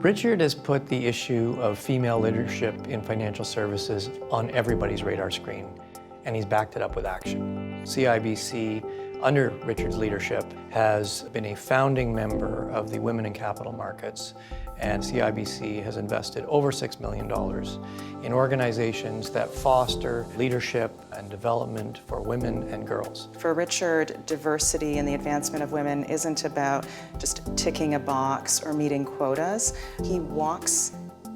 Richard has put the issue of female leadership in financial services on everybody's radar screen, and he's backed it up with action. CIBC, under Richard's leadership, has been a founding member of the Women in Capital Markets, and CIBC has invested over $6 million in organizations that foster leadership and development for women and girls. For Richard, diversity and the advancement of women isn't about just ticking a box or meeting quotas. He walks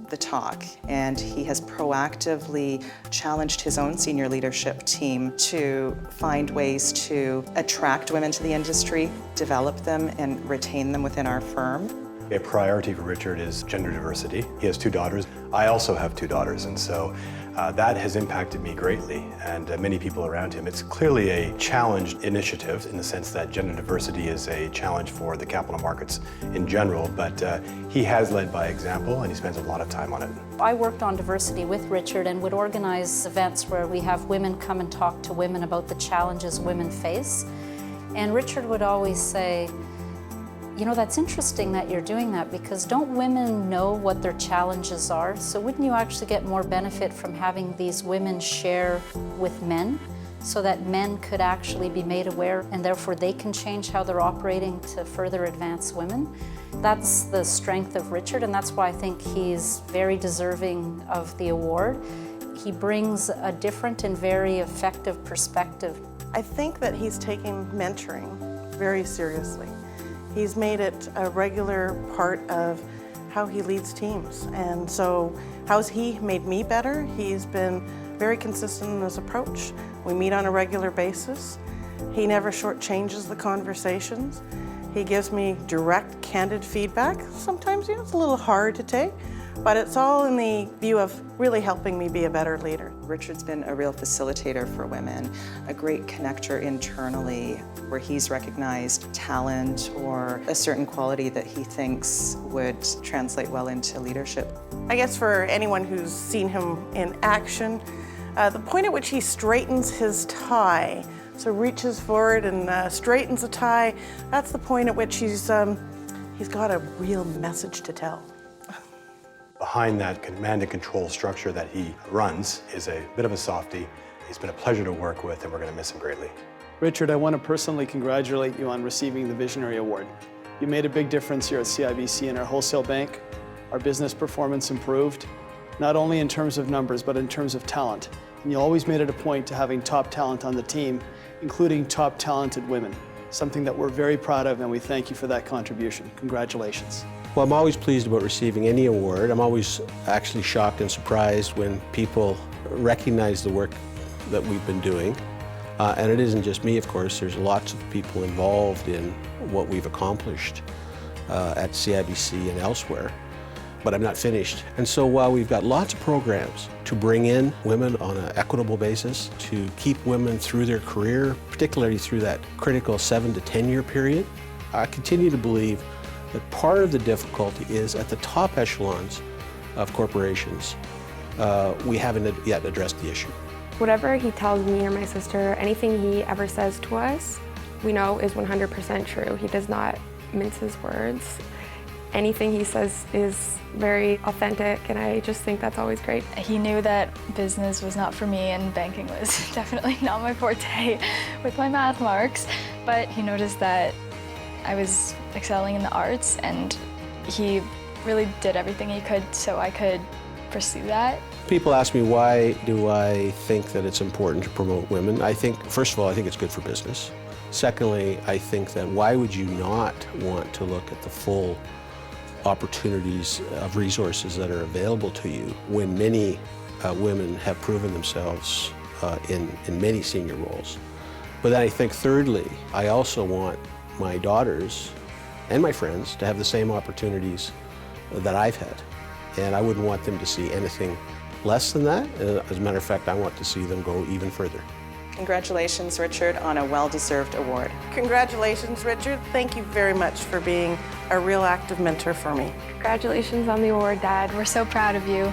the talk, and he has proactively challenged his own senior leadership team to find ways to attract women to the industry, develop them, and retain them within our firm. A priority for Richard is gender diversity. He has 2 daughters. I also have 2 daughters, and so that has impacted me greatly, and many people around him. It's clearly a challenged initiative in the sense that gender diversity is a challenge for the capital markets in general, but he has led by example, and he spends a lot of time on it. I worked on diversity with Richard and would organize events where we have women come and talk to women about the challenges women face. And Richard would always say, you know, that's interesting that you're doing that, because don't women know what their challenges are? So wouldn't you actually get more benefit from having these women share with men so that men could actually be made aware and therefore they can change how they're operating to further advance women? That's the strength of Richard, and that's why I think he's very deserving of the award. He brings a different and very effective perspective. I think that he's taking mentoring very seriously. He's made it a regular part of how he leads teams. And so how's he made me better? He's been very consistent in his approach. We meet on a regular basis. He never shortchanges the conversations. He gives me direct, candid feedback. Sometimes, you know, it's a little hard to take, but it's all in the view of really helping me be a better leader. Richard's been a real facilitator for women, a great connector internally, where he's recognized talent or a certain quality that he thinks would translate well into leadership. I guess for anyone who's seen him in action, the point at which he straightens his tie, so reaches forward and straightens the tie, that's the point at which he's got a real message to tell. Behind that command and control structure that he runs is a bit of a softie. He's been a pleasure to work with, and we're going to miss him greatly. Richard, I want to personally congratulate you on receiving the Visionary Award. You made a big difference here at CIBC in our wholesale bank. Our business performance improved, not only in terms of numbers, but in terms of talent. And you always made it a point to having top talent on the team, including top talented women, something that we're very proud of, and we thank you for that contribution. Congratulations. Well, I'm always pleased about receiving any award. I'm always actually shocked and surprised when people recognize the work that we've been doing. And it isn't just me, of course. There's lots of people involved in what we've accomplished at CIBC and elsewhere. But I'm not finished. And so while we've got lots of programs to bring in women on an equitable basis, to keep women through their career, particularly through that critical 7 to 10 year period, I continue to believe that part of the difficulty is at the top echelons of corporations, we haven't yet addressed the issue. Whatever he tells me or my sister, anything he ever says to us, we know is 100% true. He does not mince his words. Anything he says is very authentic, and I just think that's always great. He knew that business was not for me and banking was definitely not my forte with my math marks, but he noticed that I was excelling in the arts, and he really did everything he could so I could pursue that. People ask me, why do I think that it's important to promote women? I think, first of all, I think it's good for business. Secondly, I think that why would you not want to look at the full opportunities of resources that are available to you when many women have proven themselves in many senior roles. But then I think thirdly, I also want my daughters and my friends to have the same opportunities that I've had. And I wouldn't want them to see anything less than that. As a matter of fact, I want to see them go even further. Congratulations, Richard, on a well-deserved award. Congratulations, Richard. Thank you very much for being a real active mentor for me. Congratulations on the award, Dad. We're so proud of you.